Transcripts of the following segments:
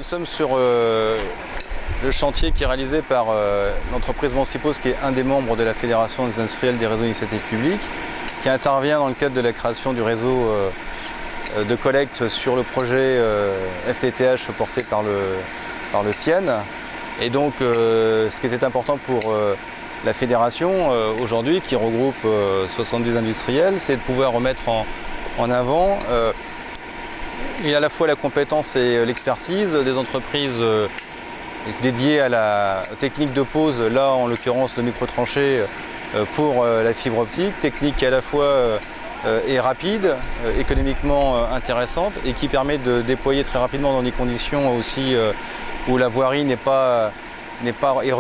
sommes sur le chantier qui est réalisé par l'entreprise Mancipos, qui est un des membres de la Fédération des industriels des réseaux d'initiative publique, qui intervient dans le cadre de la création du réseau de collecte sur le projet FTTH porté par le CIEN. Et donc ce qui était important pour la fédération aujourd'hui, qui regroupe 70 industriels, c'est de pouvoir remettre en avant et à la fois la compétence et l'expertise des entreprises dédiées à la technique de pose, là en l'occurrence le micro-tranché pour la fibre optique, technique qui à la fois est rapide, économiquement intéressante et qui permet de déployer très rapidement dans des conditions aussi où la voirie est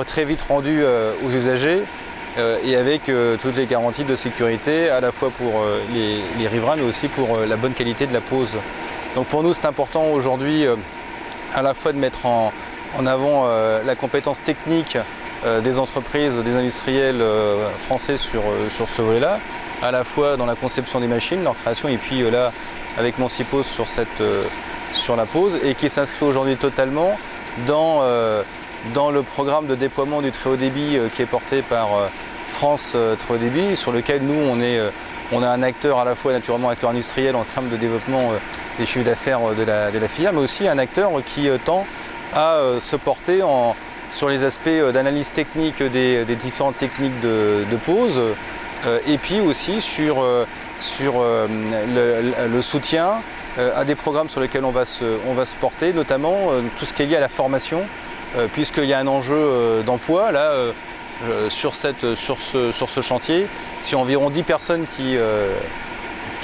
très vite rendue aux usagers et avec toutes les garanties de sécurité à la fois pour les riverains mais aussi pour la bonne qualité de la pose. Donc pour nous c'est important aujourd'hui à la fois de mettre en avant la compétence technique des entreprises, des industriels français sur ce volet-là, à la fois dans la conception des machines, leur création, et puis là avec Mancipos sur la pose, et qui s'inscrit aujourd'hui totalement dans le programme de déploiement du très haut débit qui est porté par France Très Haut Débit, sur lequel nous on a un acteur à la fois naturellement acteur industriel en termes de développement des chiffres d'affaires de la filière, mais aussi un acteur qui tend à se porter sur les aspects d'analyse technique des différentes techniques de pose, et puis aussi sur le soutien à des programmes sur lesquels on va se porter, notamment tout ce qui est lié à la formation, puisqu'il y a un enjeu d'emploi là sur ce chantier. C'est environ 10 personnes qui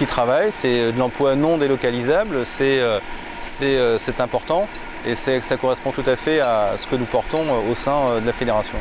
travaillent, c'est de l'emploi non délocalisable, c'est important et ça correspond tout à fait à ce que nous portons au sein de la fédération.